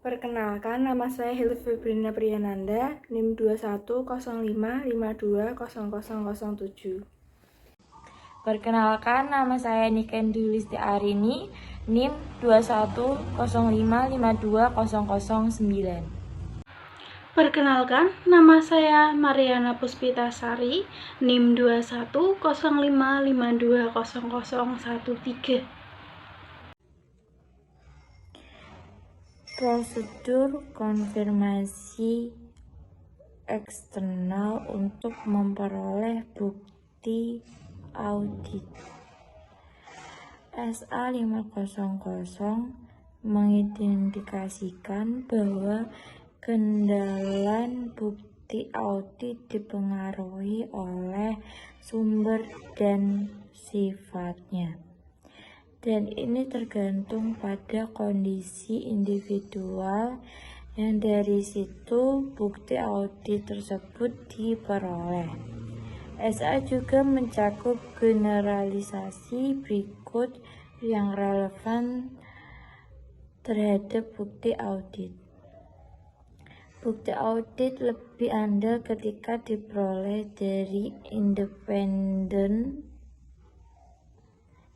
Perkenalkan, nama saya Hilda Febrina Priyananda, NIM 210552000007. Perkenalkan, nama saya Niken Dulisti Arini, NIM 2105520009. Perkenalkan, nama saya Mariana Puspitasari, NIM 2105520013. Prosedur konfirmasi eksternal untuk memperoleh bukti audit. SA500 mengidentifikasikan bahwa kendalan bukti audit dipengaruhi oleh sumber dan sifatnya. Dan ini tergantung pada kondisi individual yang dari situ bukti audit tersebut diperoleh. SA juga mencakup generalisasi berikut yang relevan terhadap bukti audit. Bukti audit lebih andal ketika diperoleh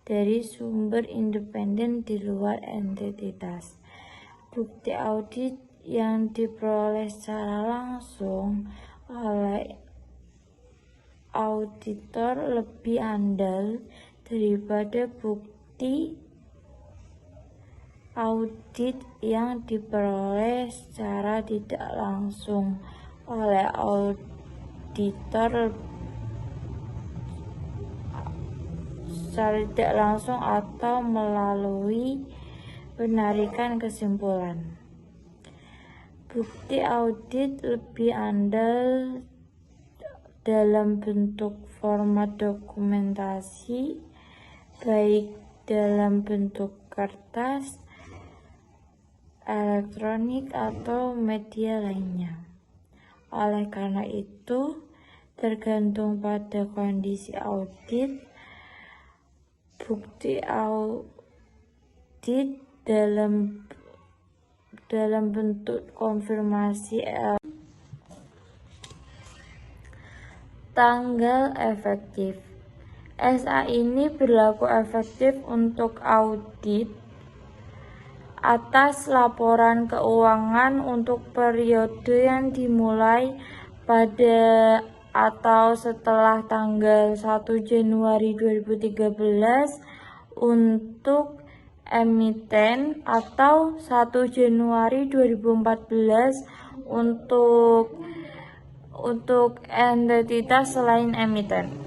dari sumber independen di luar entitas. Bukti audit yang diperoleh secara langsung oleh auditor lebih andal daripada bukti audit yang diperoleh secara tidak langsung oleh auditor secara tidak langsung atau melalui penarikan kesimpulan. Bukti audit lebih andal dalam bentuk format dokumentasi, baik dalam bentuk kertas, elektronik, atau media lainnya. Oleh karena itu, tergantung pada kondisi audit, bukti audit dalam bentuk konfirmasi tanggal efektif. SA ini berlaku efektif untuk audit atas laporan keuangan untuk periode yang dimulai pada atau setelah tanggal 1 Januari 2013 untuk emiten atau 1 Januari 2014 untuk entitas selain emiten.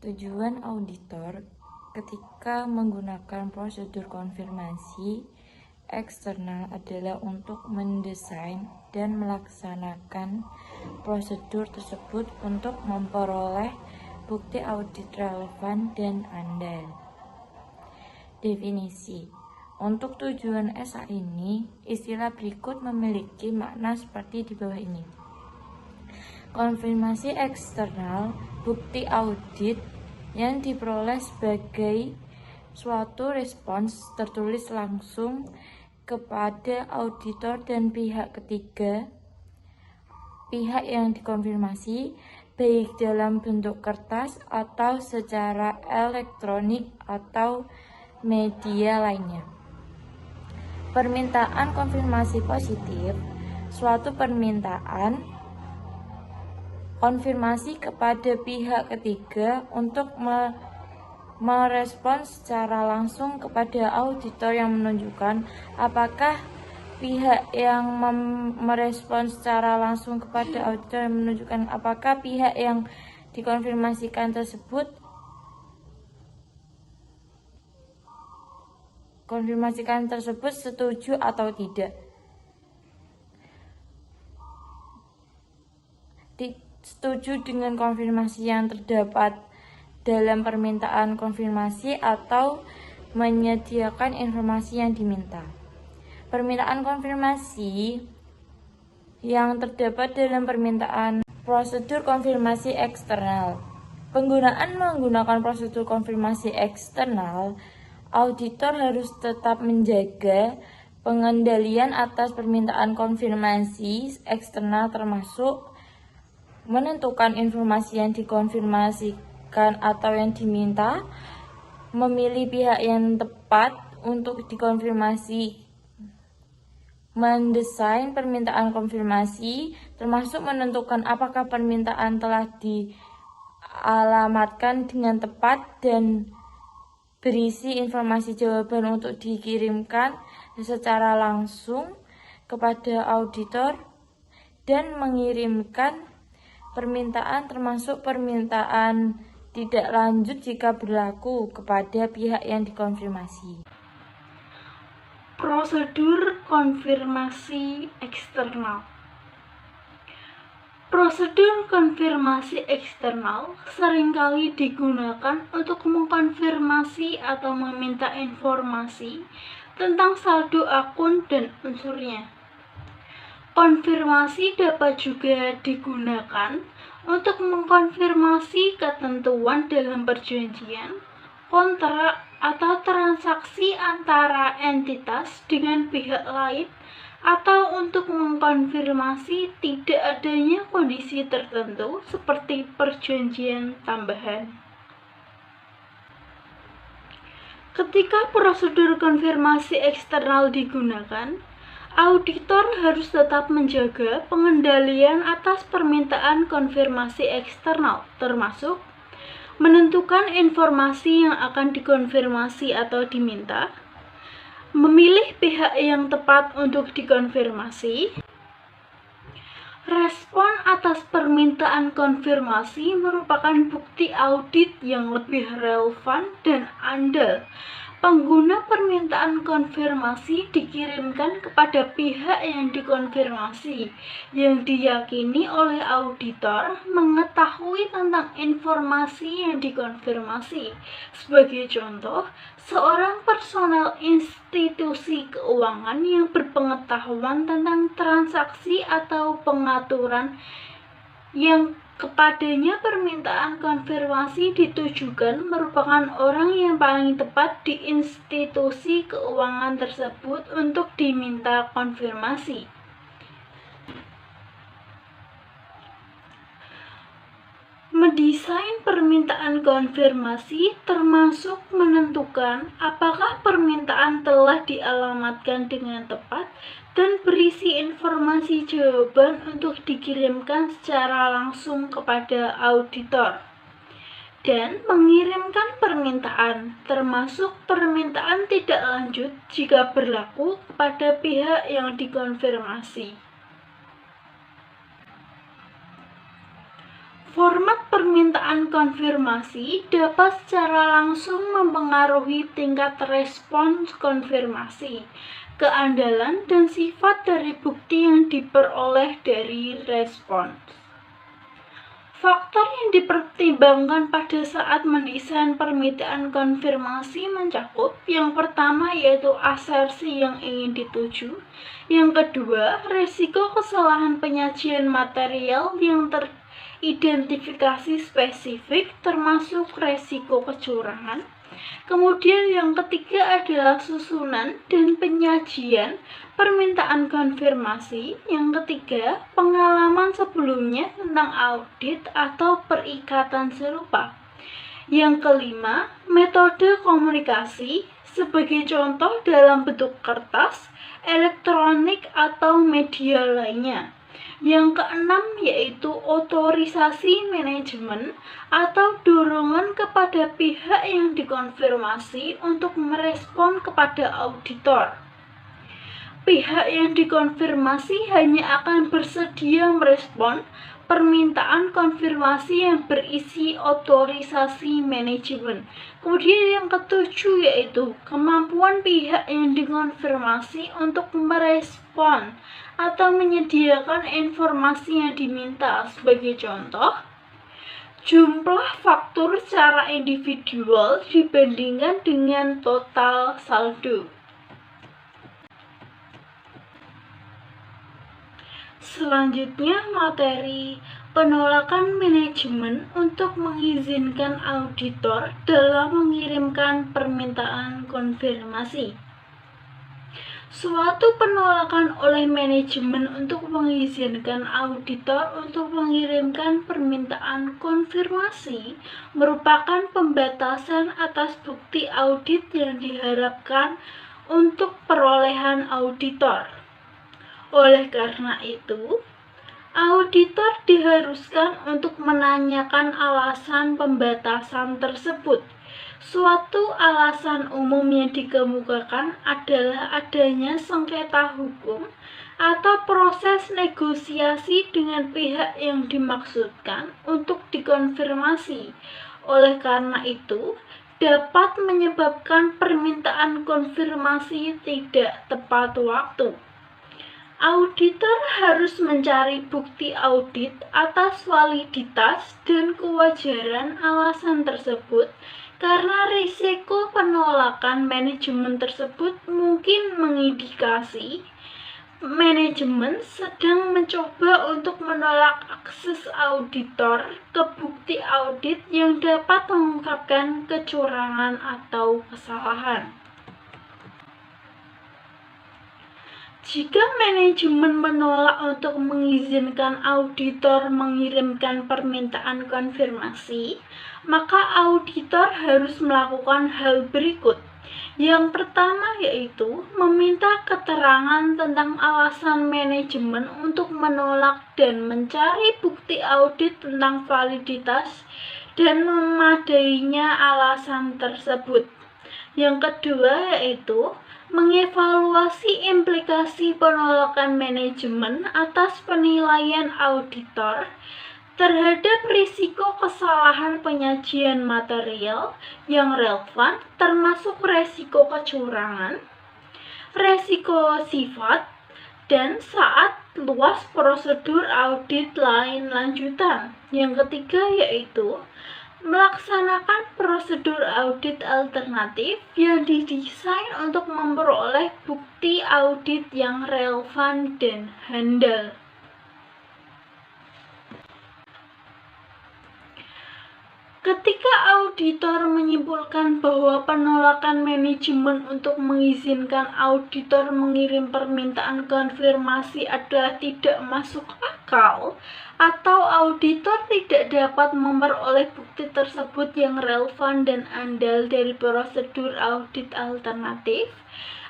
Tujuan auditor ketika menggunakan prosedur konfirmasi eksternal adalah untuk mendesain dan melaksanakan prosedur tersebut untuk memperoleh bukti audit relevan dan andal. Definisi. Untuk tujuan SA ini, istilah berikut memiliki makna seperti di bawah ini. Konfirmasi eksternal, bukti audit yang diperoleh sebagai suatu respons tertulis langsung kepada auditor dan pihak ketiga, pihak yang dikonfirmasi, baik dalam bentuk kertas atau secara elektronik atau media lainnya. Permintaan konfirmasi positif, suatu permintaan konfirmasi kepada pihak ketiga untuk merespons secara langsung kepada auditor yang menunjukkan apakah pihak yang merespons secara langsung kepada auditor yang menunjukkan apakah pihak yang dikonfirmasikan tersebut setuju atau tidak. Setuju dengan konfirmasi yang terdapat dalam permintaan konfirmasi atau menyediakan informasi yang diminta. Permintaan konfirmasi yang terdapat dalam permintaan prosedur konfirmasi eksternal. Menggunakan prosedur konfirmasi eksternal, auditor harus tetap menjaga pengendalian atas permintaan konfirmasi eksternal termasuk menentukan informasi yang dikonfirmasikan atau yang diminta, memilih pihak yang tepat untuk dikonfirmasi, mendesain permintaan konfirmasi, termasuk menentukan apakah permintaan telah dialamatkan dengan tepat dan berisi informasi jawaban untuk dikirimkan secara langsung kepada auditor, dan mengirimkan permintaan termasuk permintaan tidak lanjut jika berlaku kepada pihak yang dikonfirmasi. Prosedur konfirmasi eksternal. Prosedur konfirmasi eksternal seringkali digunakan untuk mengkonfirmasi atau meminta informasi tentang saldo akun dan unsurnya. Konfirmasi dapat juga digunakan untuk mengkonfirmasi ketentuan dalam perjanjian, kontrak, atau transaksi antara entitas dengan pihak lain, atau untuk mengkonfirmasi tidak adanya kondisi tertentu seperti perjanjian tambahan. Ketika prosedur konfirmasi eksternal digunakan, auditor harus tetap menjaga pengendalian atas permintaan konfirmasi eksternal, termasuk menentukan informasi yang akan dikonfirmasi atau diminta, memilih pihak yang tepat untuk dikonfirmasi, respon atas permintaan konfirmasi merupakan bukti audit yang lebih relevan dan andal. Pengguna permintaan konfirmasi dikirimkan kepada pihak yang dikonfirmasi, yang diyakini oleh auditor mengetahui tentang informasi yang dikonfirmasi. Sebagai contoh, seorang personel institusi keuangan yang berpengetahuan tentang transaksi atau pengaturan yang kepadanya permintaan konfirmasi ditujukan merupakan orang yang paling tepat di institusi keuangan tersebut untuk diminta konfirmasi. Mendesain permintaan konfirmasi termasuk menentukan apakah permintaan telah dialamatkan dengan tepat dan berisi informasi jawaban untuk dikirimkan secara langsung kepada auditor, dan mengirimkan permintaan, termasuk permintaan tidak lanjut jika berlaku kepada pihak yang dikonfirmasi. Format permintaan konfirmasi dapat secara langsung mempengaruhi tingkat respons konfirmasi, keandalan, dan sifat dari bukti yang diperoleh dari respons. Faktor yang dipertimbangkan pada saat mendesain permintaan konfirmasi mencakup yang pertama yaitu asersi yang ingin dituju, yang kedua risiko kesalahan penyajian material yang teridentifikasi spesifik termasuk resiko kecurangan. Kemudian yang ketiga adalah susunan dan penyajian permintaan konfirmasi. Yang ketiga, pengalaman sebelumnya tentang audit atau perikatan serupa. Yang kelima, metode komunikasi, sebagai contoh dalam bentuk kertas, elektronik, atau media lainnya. Yang keenam yaitu otorisasi manajemen atau dorongan kepada pihak yang dikonfirmasi untuk merespon kepada auditor. Pihak yang dikonfirmasi hanya akan bersedia merespon permintaan konfirmasi yang berisi otorisasi manajemen. Kemudian yang ketujuh yaitu kemampuan pihak yang dikonfirmasi untuk merespon atau menyediakan informasi yang diminta. Sebagai contoh, jumlah faktur secara individual dibandingkan dengan total saldo. Selanjutnya, materi penolakan manajemen untuk mengizinkan auditor dalam mengirimkan permintaan konfirmasi. Suatu penolakan oleh manajemen untuk mengizinkan auditor untuk mengirimkan permintaan konfirmasi merupakan pembatasan atas bukti audit yang diharapkan untuk perolehan auditor. Oleh karena itu, auditor diharuskan untuk menanyakan alasan pembatasan tersebut. Suatu alasan umum yang dikemukakan adalah adanya sengketa hukum atau proses negosiasi dengan pihak yang dimaksudkan untuk dikonfirmasi. Oleh karena itu, dapat menyebabkan permintaan konfirmasi tidak tepat waktu. Auditor harus mencari bukti audit atas validitas dan kewajaran alasan tersebut karena risiko penolakan manajemen tersebut mungkin mengindikasi manajemen sedang mencoba untuk menolak akses auditor ke bukti audit yang dapat mengungkapkan kecurangan atau kesalahan. Jika manajemen menolak untuk mengizinkan auditor mengirimkan permintaan konfirmasi, maka auditor harus melakukan hal berikut. Yang pertama yaitu meminta keterangan tentang alasan manajemen untuk menolak dan mencari bukti audit tentang validitas dan memadainya alasan tersebut. Yang kedua yaitu mengevaluasi implikasi penolakan manajemen atas penilaian auditor terhadap risiko kesalahan penyajian material yang relevan, termasuk risiko kecurangan, risiko sifat, dan saat luas prosedur audit lain lanjutan. Yang ketiga yaitu melaksanakan prosedur audit alternatif yang didesain untuk memperoleh bukti audit yang relevan dan handal. Ketika auditor menyimpulkan bahwa penolakan manajemen untuk mengizinkan auditor mengirim permintaan konfirmasi adalah tidak masuk akal, atau auditor tidak dapat memperoleh bukti tersebut yang relevan dan andal dari prosedur audit alternatif,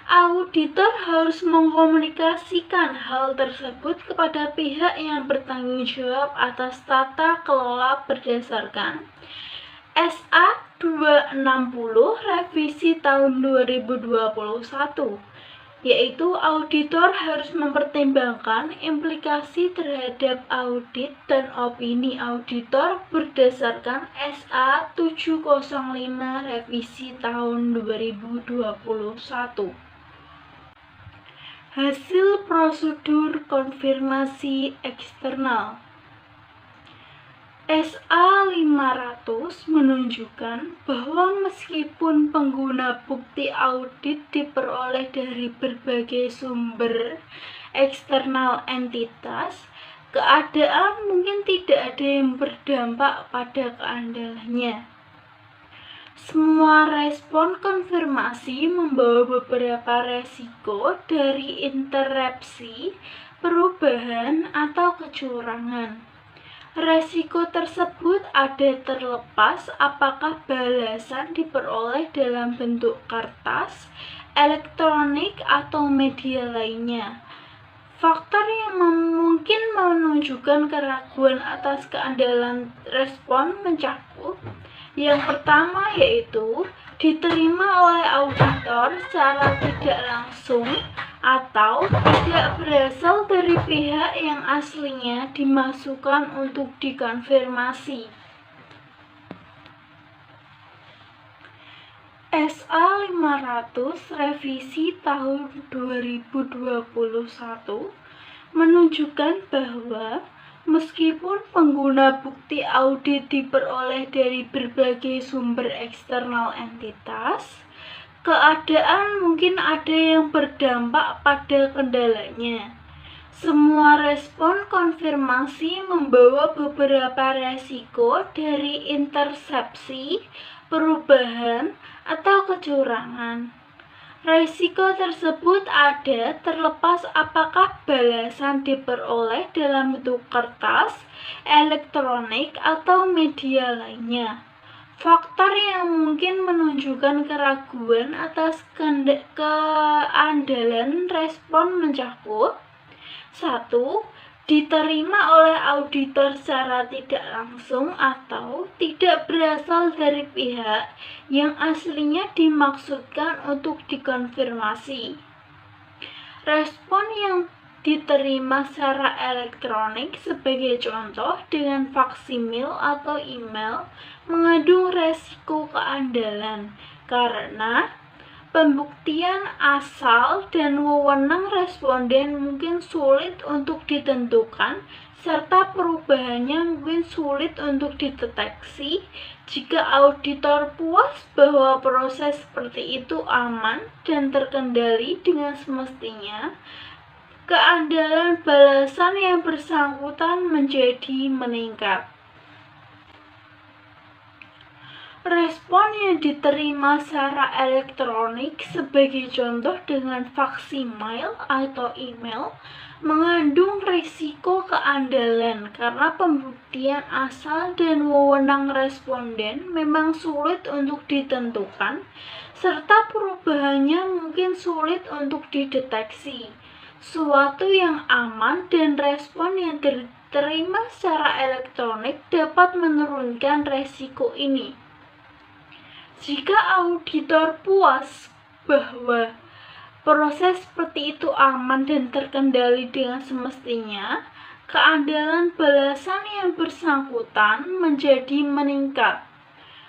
auditor harus mengkomunikasikan hal tersebut kepada pihak yang bertanggung jawab atas tata kelola berdasarkan SA 260 revisi tahun 2021, yaitu auditor harus mempertimbangkan implikasi terhadap audit dan opini auditor berdasarkan SA 705 revisi tahun 2021. Hasil prosedur konfirmasi eksternal. SA 500 menunjukkan bahwa meskipun pengguna bukti audit diperoleh dari berbagai sumber eksternal entitas, keadaan mungkin tidak ada yang berdampak pada keandalannya. Semua respon konfirmasi membawa beberapa resiko dari interupsi, perubahan, atau kecurangan. Resiko tersebut ada terlepas apakah balasan diperoleh dalam bentuk kertas, elektronik, atau media lainnya. Faktor yang mungkin menunjukkan keraguan atas keandalan respon mencakup: yang pertama yaitu diterima oleh auditor secara tidak langsung atau tidak berasal dari pihak yang aslinya dimasukkan untuk dikonfirmasi. SA 500 revisi tahun 2021 menunjukkan bahwa meskipun pengguna bukti audit diperoleh dari berbagai sumber eksternal entitas, keadaan mungkin ada yang berdampak pada kendalanya. Semua respon konfirmasi membawa beberapa resiko dari intersepsi, perubahan, atau kecurangan. Risiko tersebut ada terlepas apakah balasan diperoleh dalam bentuk kertas, elektronik, atau media lainnya. Faktor yang mungkin menunjukkan keraguan atas keandalan respon mencakup 1. Diterima oleh auditor secara tidak langsung atau tidak berasal dari pihak yang aslinya dimaksudkan untuk dikonfirmasi. Respon yang diterima secara elektronik sebagai contoh dengan faksimil atau email mengandung resiko keandalan karena pembuktian asal dan wewenang responden mungkin sulit untuk ditentukan, serta perubahannya mungkin sulit untuk dideteksi. Jika auditor puas bahwa proses seperti itu aman dan terkendali dengan semestinya, keandalan balasan yang bersangkutan menjadi meningkat. Respon yang diterima secara elektronik sebagai contoh dengan faksimil atau email mengandung risiko keandalan karena pembuktian asal dan wewenang responden memang sulit untuk ditentukan serta perubahannya mungkin sulit untuk dideteksi. Suatu yang aman dan respon yang diterima secara elektronik dapat menurunkan risiko ini. Jika auditor puas bahwa proses seperti itu aman dan terkendali dengan semestinya, keandalan balasan yang bersangkutan menjadi meningkat.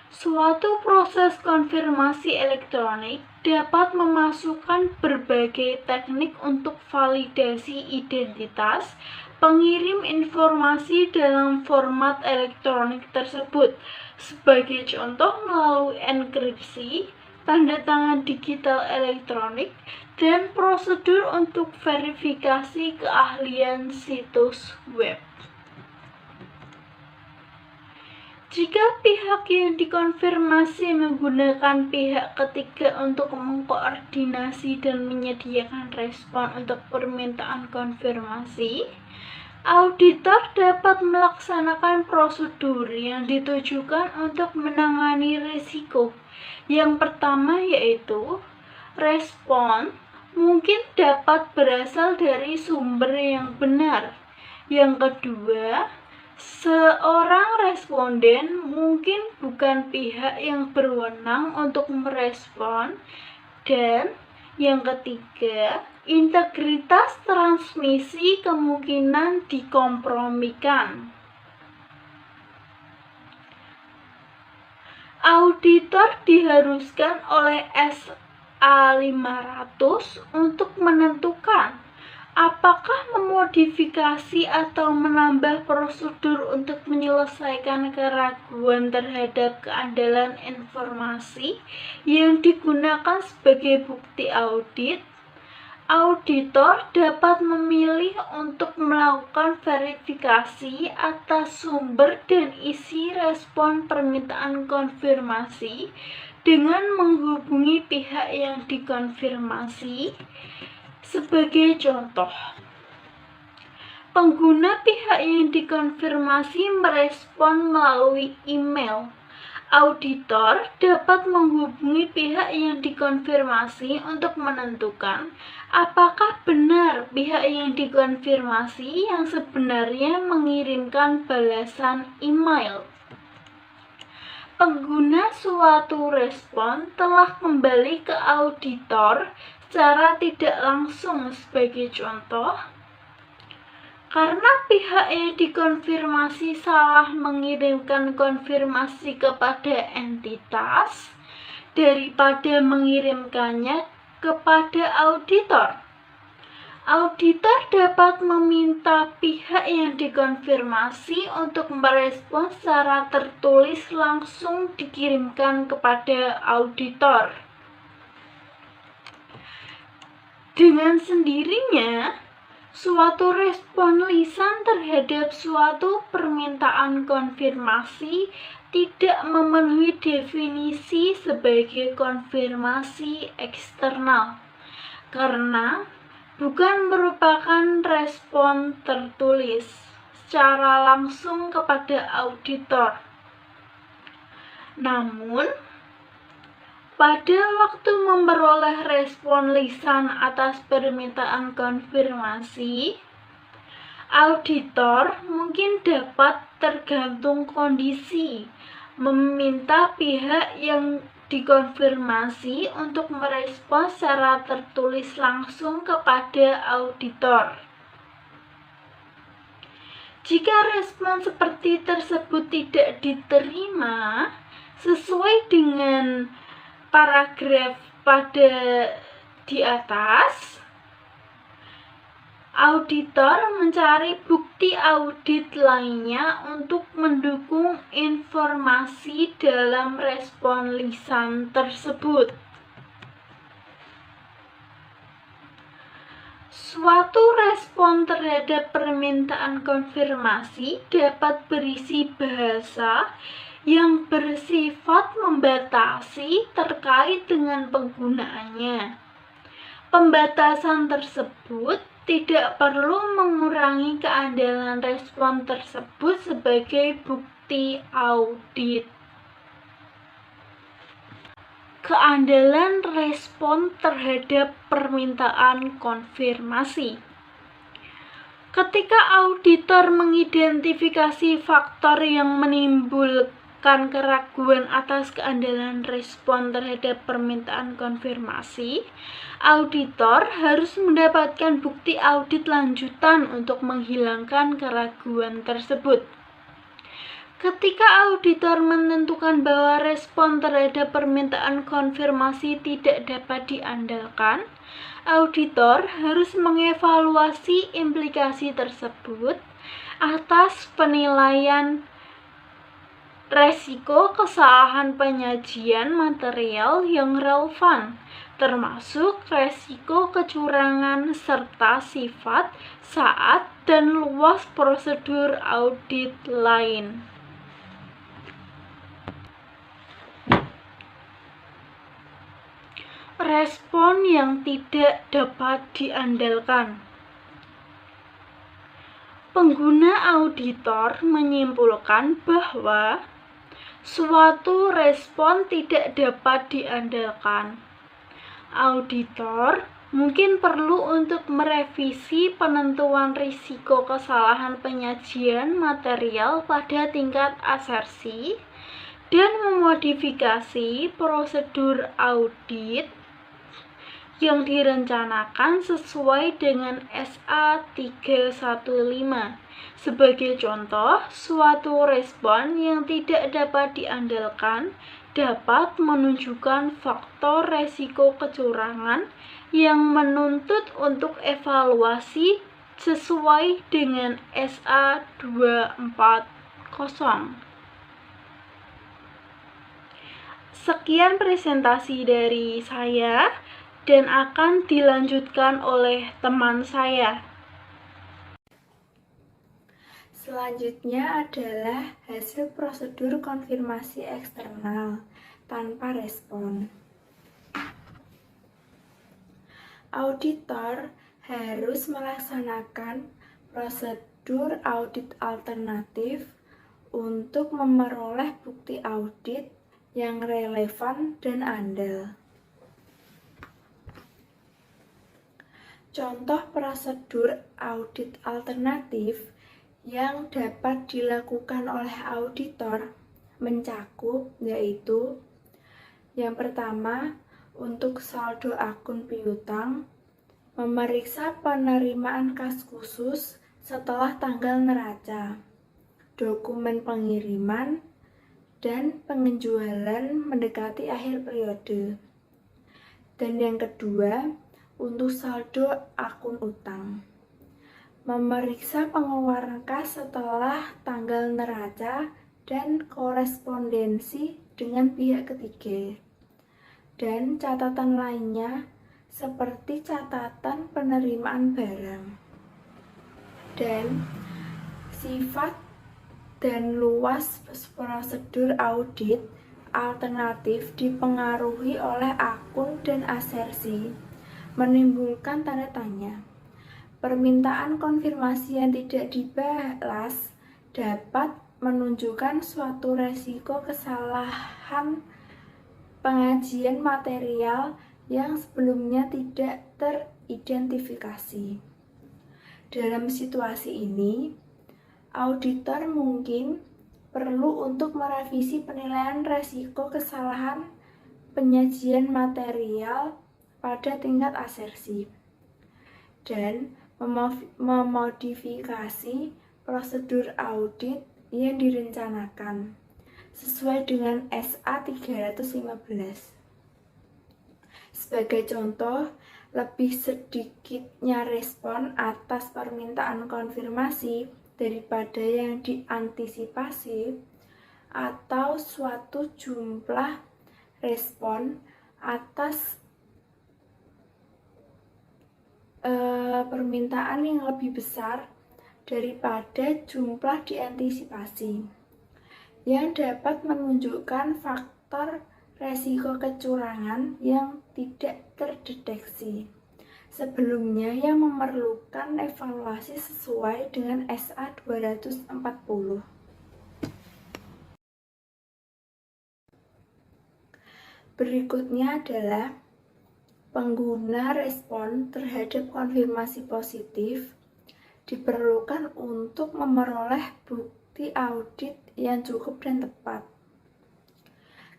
Suatu proses konfirmasi elektronik dapat memasukkan berbagai teknik untuk validasi identitas pengirim informasi dalam format elektronik tersebut. Sebagai contoh melalui enkripsi, tanda tangan digital elektronik, dan prosedur untuk verifikasi keahlian situs web. Jika pihak yang dikonfirmasi menggunakan pihak ketiga untuk mengkoordinasi dan menyediakan respon untuk permintaan konfirmasi, auditor dapat melaksanakan prosedur yang ditujukan untuk menangani risiko. Yang pertama yaitu respon mungkin dapat berasal dari sumber yang benar. Yang kedua, seorang responden mungkin bukan pihak yang berwenang untuk merespon. Dan yang ketiga, integritas transmisi kemungkinan dikompromikan. Auditor diharuskan oleh SA 500 untuk menentukan apakah memodifikasi atau menambah prosedur untuk menyelesaikan keraguan terhadap keandalan informasi yang digunakan sebagai bukti audit. Auditor dapat memilih untuk melakukan verifikasi atas sumber dan isi respon permintaan konfirmasi dengan menghubungi pihak yang dikonfirmasi. Sebagai contoh, pengguna pihak yang dikonfirmasi merespon melalui email. Auditor dapat menghubungi pihak yang dikonfirmasi untuk menentukan apakah benar pihak yang dikonfirmasi yang sebenarnya mengirimkan balasan email. Pengguna suatu respon telah kembali ke auditor secara tidak langsung. Sebagai contoh, karena pihak yang dikonfirmasi salah mengirimkan konfirmasi kepada entitas daripada mengirimkannya kepada auditor. Auditor dapat meminta pihak yang dikonfirmasi untuk merespons secara tertulis langsung dikirimkan kepada auditor. Dengan sendirinya, suatu respon lisan terhadap suatu permintaan konfirmasi tidak memenuhi definisi sebagai konfirmasi eksternal karena bukan merupakan respon tertulis secara langsung kepada auditor. Namun, pada waktu memperoleh respon lisan atas permintaan konfirmasi, auditor mungkin dapat tergantung kondisi meminta pihak yang dikonfirmasi untuk merespon secara tertulis langsung kepada auditor. Jika respon seperti tersebut tidak diterima sesuai dengan paragraf pada di atas, auditor mencari bukti audit lainnya untuk mendukung informasi dalam respon lisan tersebut. Suatu respon terhadap permintaan konfirmasi dapat berisi bahasa yang bersifat membatasi terkait dengan penggunaannya. Pembatasan tersebut tidak perlu mengurangi keandalan respon tersebut sebagai bukti audit. Keandalan respon terhadap permintaan konfirmasi. Ketika auditor mengidentifikasi faktor yang menimbulkan keraguan atas keandalan respon terhadap permintaan konfirmasi, auditor harus mendapatkan bukti audit lanjutan untuk menghilangkan keraguan tersebut. Ketika auditor menentukan bahwa respon terhadap permintaan konfirmasi tidak dapat diandalkan, auditor harus mengevaluasi implikasi tersebut atas penilaian resiko kesalahan penyajian material yang relevan, termasuk resiko kecurangan serta sifat, saat, dan luas prosedur audit lain. Respon yang tidak dapat diandalkan. Pengguna auditor menyimpulkan bahwa suatu respon tidak dapat diandalkan. Auditor mungkin perlu untuk merevisi penentuan risiko kesalahan penyajian material pada tingkat asersi dan memodifikasi prosedur audit yang direncanakan sesuai dengan SA 315. Sebagai contoh, suatu respon yang tidak dapat diandalkan dapat menunjukkan faktor resiko kecurangan yang menuntut untuk evaluasi sesuai dengan SA 240. Sekian presentasi dari saya dan akan dilanjutkan oleh teman saya. Selanjutnya adalah hasil prosedur konfirmasi eksternal tanpa respon. Auditor harus melaksanakan prosedur audit alternatif untuk memperoleh bukti audit yang relevan dan andal. Contoh prosedur audit alternatif yang dapat dilakukan oleh auditor mencakup yaitu yang pertama, untuk saldo akun piutang, memeriksa penerimaan kas khusus setelah tanggal neraca, dokumen pengiriman, dan penjualan mendekati akhir periode. Dan yang kedua, untuk saldo akun utang, memeriksa pengeluaran kas setelah tanggal neraca dan korespondensi dengan pihak ketiga, dan catatan lainnya seperti catatan penerimaan barang. Dan sifat dan luas prosedur audit alternatif dipengaruhi oleh akun dan asersi, menimbulkan tanda tanya. Permintaan konfirmasi yang tidak dibalas dapat menunjukkan suatu resiko kesalahan pengajian material yang sebelumnya tidak teridentifikasi. Dalam situasi ini, auditor mungkin perlu untuk merevisi penilaian resiko kesalahan penyajian material pada tingkat asersi dan memodifikasi prosedur audit yang direncanakan sesuai dengan SA 315. Sebagai contoh, lebih sedikitnya respon atas permintaan konfirmasi daripada yang diantisipasi, atau suatu jumlah respon atas permintaan yang lebih besar daripada jumlah diantisipasi, yang dapat menunjukkan faktor resiko kecurangan yang tidak terdeteksi sebelumnya yang memerlukan evaluasi sesuai dengan SA 240. Berikutnya adalah pengguna respon terhadap konfirmasi positif diperlukan untuk memperoleh bukti audit yang cukup dan tepat.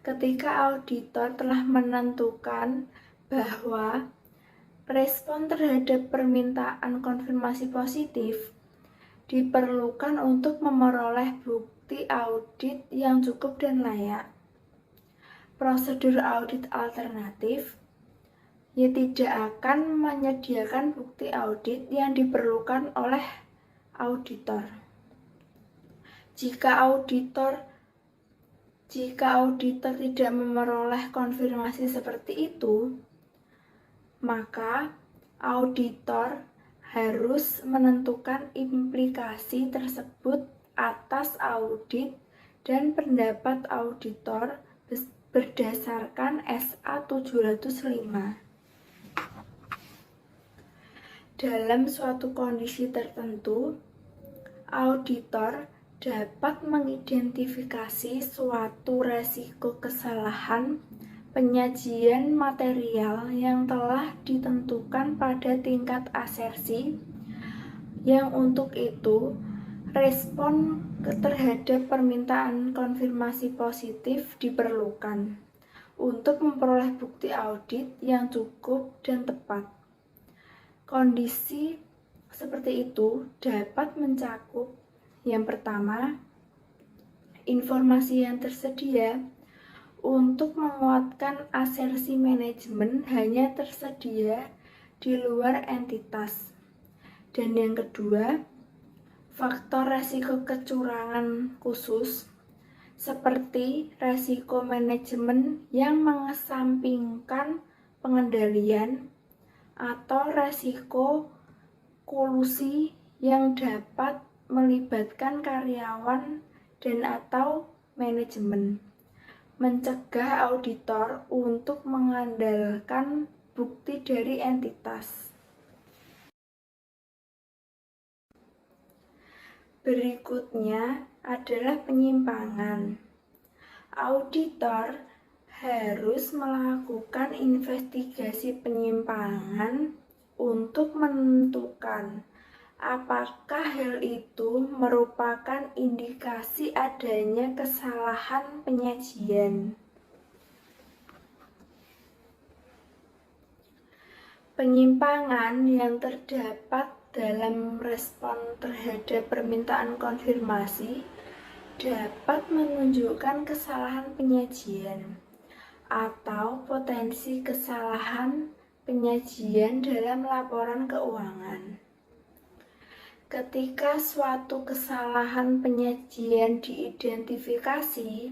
Ketika auditor telah menentukan bahwa respon terhadap permintaan konfirmasi positif diperlukan untuk memperoleh bukti audit yang cukup dan layak, prosedur audit alternatif tidak akan menyediakan bukti audit yang diperlukan oleh auditor. Jika auditor tidak memperoleh konfirmasi seperti itu, maka auditor harus menentukan implikasi tersebut atas audit dan pendapat auditor berdasarkan SA 705. Dalam suatu kondisi tertentu, auditor dapat mengidentifikasi suatu resiko kesalahan penyajian material yang telah ditentukan pada tingkat asersi, yang untuk itu respon terhadap permintaan konfirmasi positif diperlukan untuk memperoleh bukti audit yang cukup dan tepat. Kondisi seperti itu dapat mencakup yang pertama, informasi yang tersedia untuk menguatkan asersi manajemen hanya tersedia di luar entitas. Dan yang kedua, faktor resiko kecurangan khusus seperti resiko manajemen yang mengesampingkan pengendalian atau resiko kolusi yang dapat melibatkan karyawan dan atau manajemen, mencegah auditor untuk mengandalkan bukti dari entitas. Berikutnya adalah penyimpangan. Auditor harus melakukan investigasi penyimpangan untuk menentukan apakah hal itu merupakan indikasi adanya kesalahan penyajian. Penyimpangan yang terdapat dalam respon terhadap permintaan konfirmasi dapat menunjukkan kesalahan penyajian atau potensi kesalahan penyajian dalam laporan keuangan. Ketika suatu kesalahan penyajian diidentifikasi,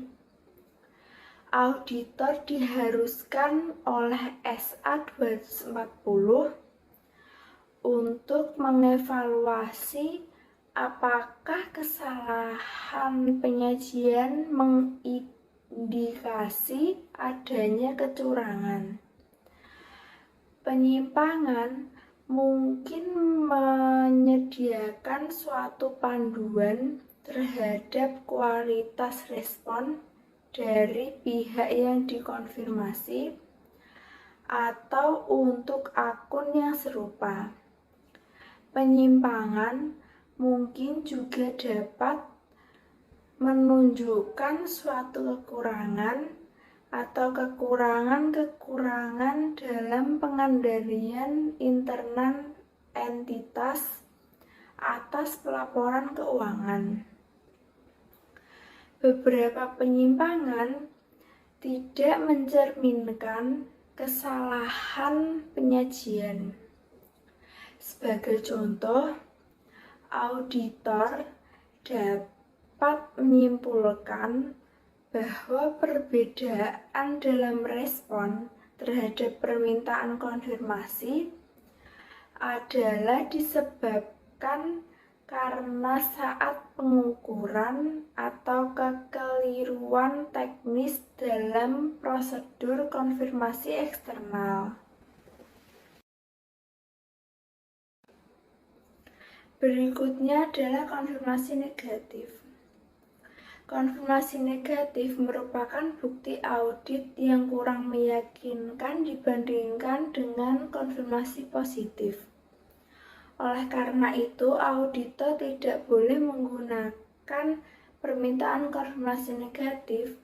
auditor diharuskan oleh SA 240 untuk mengevaluasi apakah kesalahan penyajian mengindikasi adanya kecurangan. Penyimpangan mungkin menyediakan suatu panduan terhadap kualitas respon dari pihak yang dikonfirmasi atau untuk akun yang serupa. Penyimpangan mungkin juga dapat menunjukkan suatu kekurangan atau kekurangan-kekurangan dalam pengendalian internal entitas atas pelaporan keuangan. Beberapa penyimpangan tidak mencerminkan kesalahan penyajian. Sebagai contoh, auditor dapat menyimpulkan bahwa perbedaan dalam respon terhadap permintaan konfirmasi adalah disebabkan karena saat pengukuran atau kekeliruan teknis dalam prosedur konfirmasi eksternal. Berikutnya adalah konfirmasi negatif. Konfirmasi negatif merupakan bukti audit yang kurang meyakinkan dibandingkan dengan konfirmasi positif. Oleh karena itu, auditor tidak boleh menggunakan permintaan konfirmasi negatif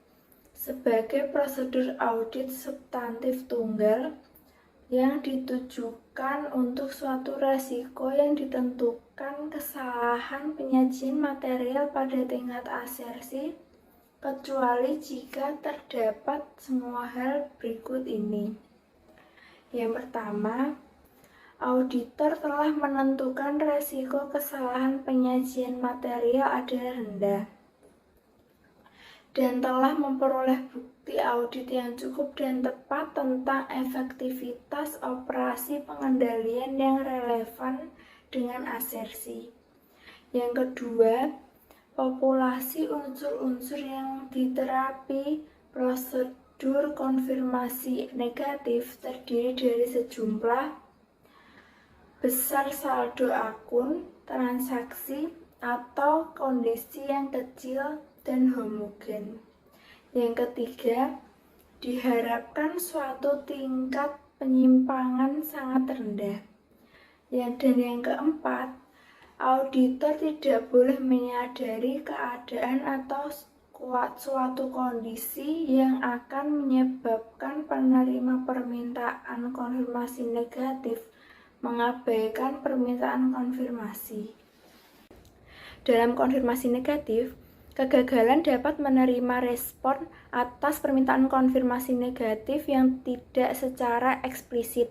sebagai prosedur audit substantif tunggal yang ditujukan untuk suatu resiko yang ditentukan kesalahan penyajian material pada tingkat asersi, kecuali jika terdapat semua hal berikut ini. Yang pertama, auditor telah menentukan resiko kesalahan penyajian material adalah rendah dan telah memperoleh bukti audit yang cukup dan tepat tentang efektivitas operasi pengendalian yang relevan dengan asersi. Yang kedua, populasi unsur-unsur yang diterapi prosedur konfirmasi negatif terdiri dari sejumlah besar saldo akun, transaksi, atau kondisi yang kecil dan homogen. Yang ketiga, diharapkan suatu tingkat penyimpangan sangat rendah. Dan yang keempat, auditor tidak boleh menyadari keadaan atau suatu kondisi yang akan menyebabkan penerima permintaan konfirmasi negatif mengabaikan permintaan konfirmasi. Dalam konfirmasi negatif, kegagalan dapat menerima respon atas permintaan konfirmasi negatif yang tidak secara eksplisit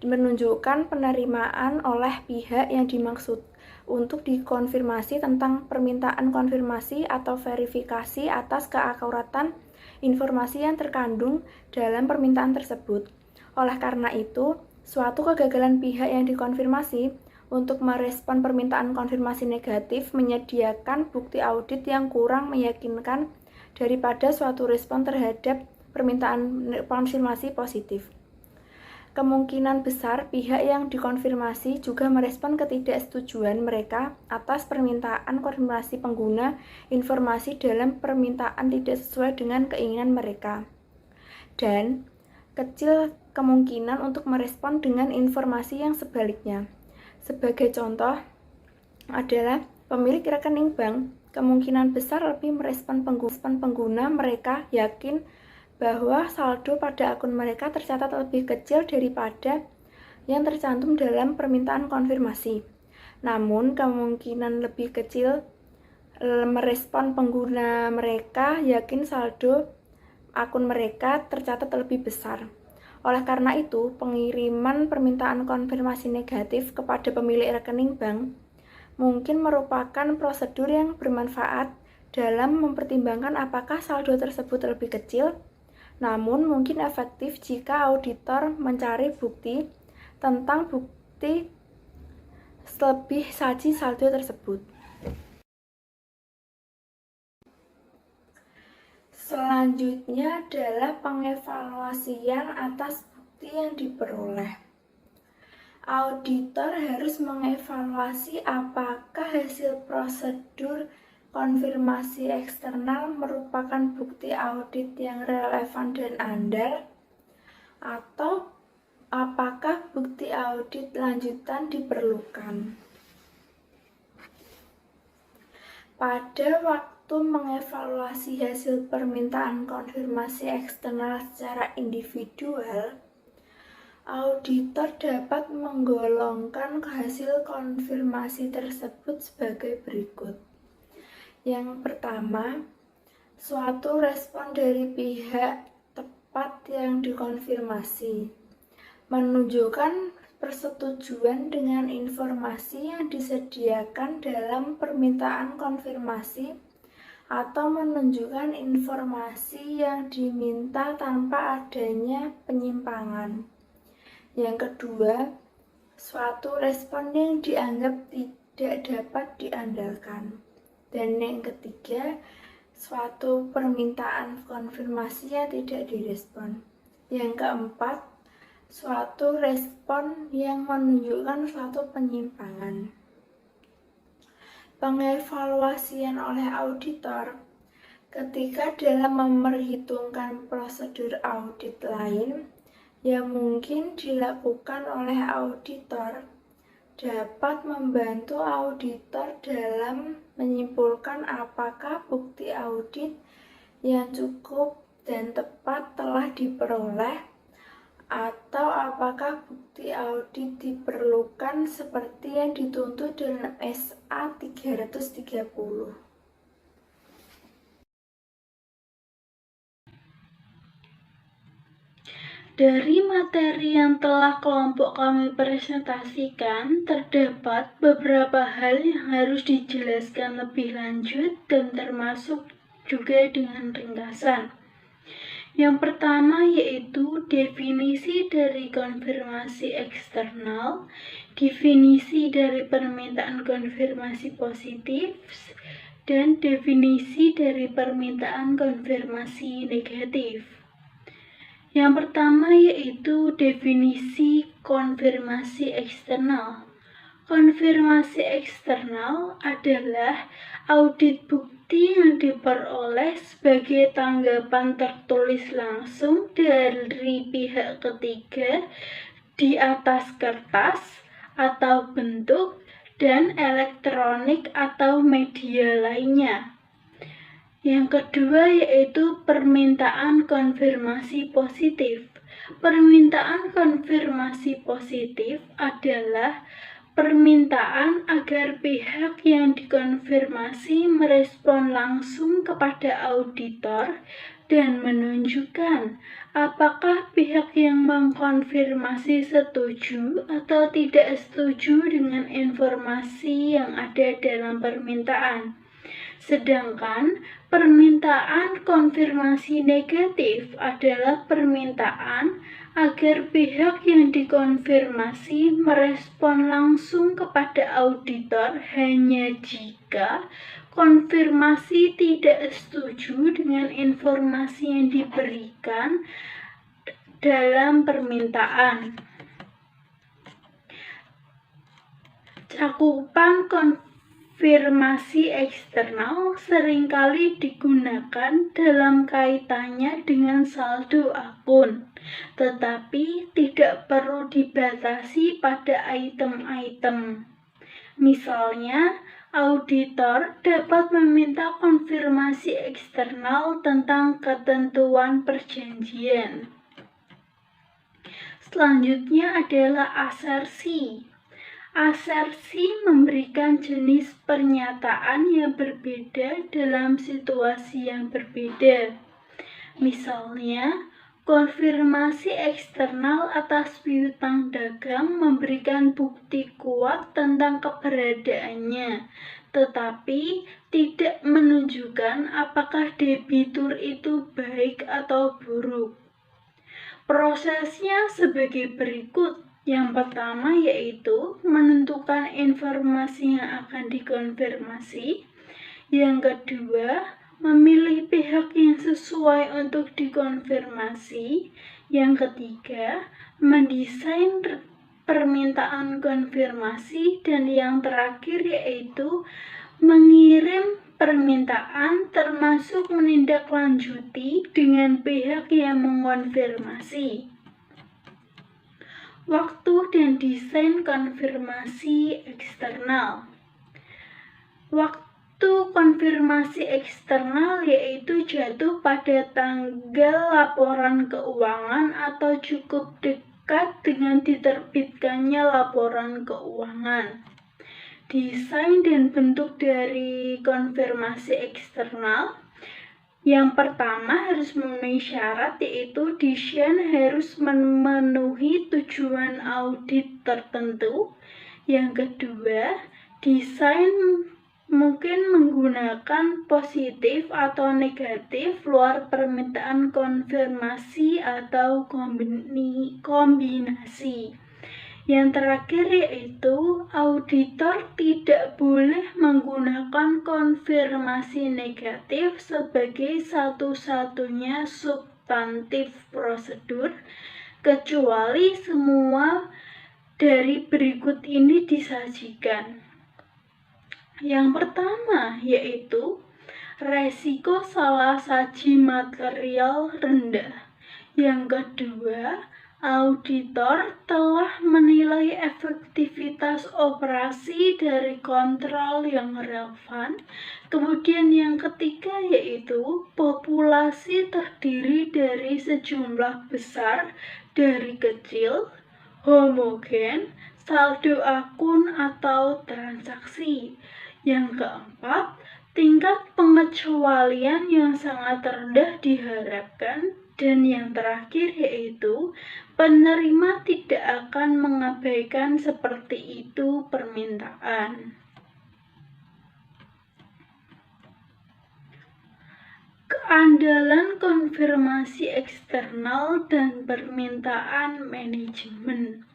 menunjukkan penerimaan oleh pihak yang dimaksud untuk dikonfirmasi tentang permintaan konfirmasi atau verifikasi atas keakuratan informasi yang terkandung dalam permintaan tersebut. Oleh karena itu, suatu kegagalan pihak yang dikonfirmasi untuk merespon permintaan konfirmasi negatif menyediakan bukti audit yang kurang meyakinkan daripada suatu respon terhadap permintaan konfirmasi positif. Kemungkinan besar pihak yang dikonfirmasi juga merespon ketidaksetujuan mereka atas permintaan konfirmasi pengguna informasi dalam permintaan tidak sesuai dengan keinginan mereka. Dan kecil kemungkinan untuk merespon dengan informasi yang sebaliknya. Sebagai contoh adalah pemilik rekening bank kemungkinan besar lebih merespon pengguna mereka yakin bahwa saldo pada akun mereka tercatat lebih kecil daripada yang tercantum dalam permintaan konfirmasi. Namun, kemungkinan lebih kecil merespon pengguna mereka yakin saldo akun mereka tercatat lebih besar. Oleh karena itu, pengiriman permintaan konfirmasi negatif kepada pemilik rekening bank mungkin merupakan prosedur yang bermanfaat dalam mempertimbangkan apakah saldo tersebut lebih kecil, namun mungkin efektif jika auditor mencari bukti tentang bukti lebih saji saldo tersebut. Selanjutnya adalah pengevaluasian atas bukti yang diperoleh. Auditor harus mengevaluasi apakah hasil prosedur konfirmasi eksternal merupakan bukti audit yang relevan dan andal, atau apakah bukti audit lanjutan diperlukan. Pada waktu mengevaluasi hasil permintaan konfirmasi eksternal secara individual, auditor dapat menggolongkan hasil konfirmasi tersebut sebagai berikut. Yang pertama, suatu respon dari pihak tepat yang dikonfirmasi menunjukkan persetujuan dengan informasi yang disediakan dalam permintaan konfirmasi atau menunjukkan informasi yang diminta tanpa adanya penyimpangan. Yang kedua, suatu respon yang dianggap tidak dapat diandalkan. Dan yang ketiga, suatu permintaan konfirmasi yang tidak direspon. Yang keempat, suatu respon yang menunjukkan suatu penyimpangan. Pengevaluasian oleh auditor ketika dalam memperhitungkan prosedur audit lain yang mungkin dilakukan oleh auditor dapat membantu auditor dalam menyimpulkan apakah bukti audit yang cukup dan tepat telah diperoleh atau apakah bukti audit diperlukan seperti yang dituntut dalam SA 330. Dari materi yang telah kelompok kami presentasikan, terdapat beberapa hal yang harus dijelaskan lebih lanjut dan termasuk juga dengan ringkasan. Yang pertama yaitu definisi dari konfirmasi eksternal, definisi dari permintaan konfirmasi positif, dan definisi dari permintaan konfirmasi negatif. Yang pertama yaitu definisi konfirmasi eksternal. Konfirmasi eksternal adalah audit bukti yang diperoleh sebagai tanggapan tertulis langsung dari pihak ketiga di atas kertas atau bentuk dan elektronik atau media lainnya. Yang kedua yaitu permintaan konfirmasi positif. Permintaan konfirmasi positif adalah permintaan agar pihak yang dikonfirmasi merespon langsung kepada auditor dan menunjukkan apakah pihak yang mengkonfirmasi setuju atau tidak setuju dengan informasi yang ada dalam permintaan. Sedangkan permintaan konfirmasi negatif adalah permintaan agar pihak yang dikonfirmasi merespon langsung kepada auditor hanya jika konfirmasi tidak setuju dengan informasi yang diberikan dalam permintaan. Cakupan konfirmasi eksternal seringkali digunakan dalam kaitannya dengan saldo akun, tetapi tidak perlu dibatasi pada item-item. Misalnya, auditor dapat meminta konfirmasi eksternal tentang ketentuan perjanjian. Selanjutnya adalah asersi. Asersi memberikan jenis pernyataan yang berbeda dalam situasi yang berbeda. Misalnya, konfirmasi eksternal atas piutang dagang memberikan bukti kuat tentang keberadaannya, tetapi tidak menunjukkan apakah debitur itu baik atau buruk. Prosesnya sebagai berikut. Yang pertama yaitu menentukan informasi yang akan dikonfirmasi. Yang kedua, memilih pihak yang sesuai untuk dikonfirmasi. Yang ketiga, mendesain permintaan konfirmasi. Dan yang terakhir yaitu mengirim permintaan termasuk menindaklanjuti dengan pihak yang mengonfirmasi. Waktu dan desain konfirmasi eksternal. Waktu konfirmasi eksternal yaitu jatuh pada tanggal laporan keuangan atau cukup dekat dengan diterbitkannya laporan keuangan. Desain dan bentuk dari konfirmasi eksternal. Yang pertama harus memenuhi syarat, yaitu desain harus memenuhi tujuan audit tertentu. Yang kedua, desain mungkin menggunakan positif atau negatif luar permintaan konfirmasi atau kombinasi. Yang terakhir yaitu auditor tidak boleh menggunakan konfirmasi negatif sebagai satu-satunya substantif prosedur, kecuali semua dari berikut ini disajikan. Yang pertama yaitu resiko salah saji material rendah. Yang kedua, auditor telah menilai efektivitas operasi dari kontrol yang relevan. Kemudian yang ketiga yaitu populasi terdiri dari sejumlah besar dari kecil, homogen, saldo akun atau transaksi. Yang keempat, tingkat pengecualian yang sangat rendah diharapkan. Dan yang terakhir yaitu penerima tidak akan mengabaikan seperti itu permintaan. Keandalan konfirmasi eksternal dan permintaan manajemen.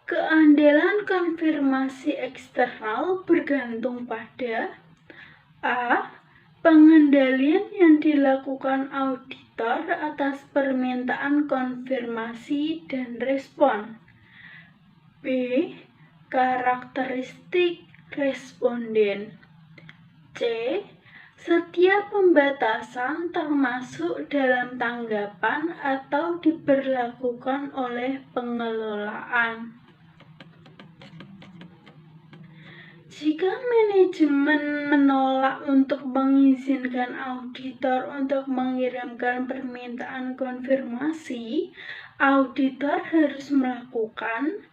Keandalan konfirmasi eksternal bergantung pada A. Pengendalian yang dilakukan auditor atas permintaan konfirmasi dan respon. B. Karakteristik responden. C. Setiap pembatasan termasuk dalam tanggapan atau diberlakukan oleh pengelolaan. Jika manajemen menolak untuk mengizinkan auditor untuk mengirimkan permintaan konfirmasi, auditor harus melakukan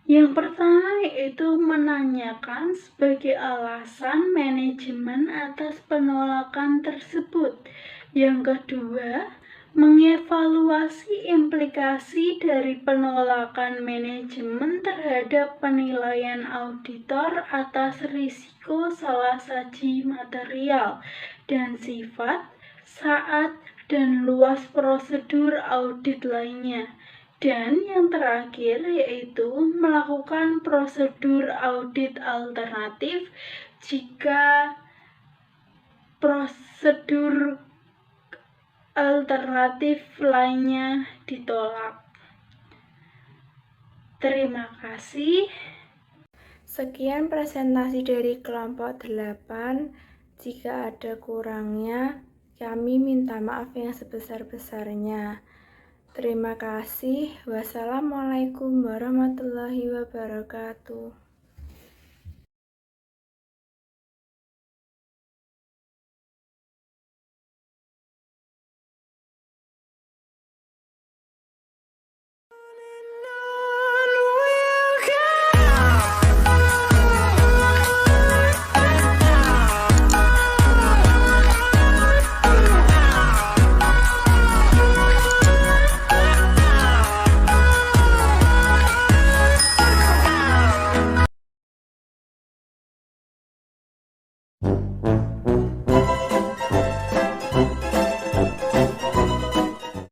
yang pertama yaitu menanyakan sebagai alasan manajemen atas penolakan tersebut. Yang kedua, mengevaluasi implikasi dari penolakan manajemen terhadap penilaian auditor atas risiko salah saji material dan sifat, saat, dan luas prosedur audit lainnya. Dan yang terakhir yaitu melakukan prosedur audit alternatif jika prosedur alternatif lainnya ditolak. Terima kasih. Sekian presentasi dari kelompok 8. Jika ada kurangnya, kami minta maaf yang sebesar-besarnya. Terima kasih. Wassalamualaikum warahmatullahi wabarakatuh.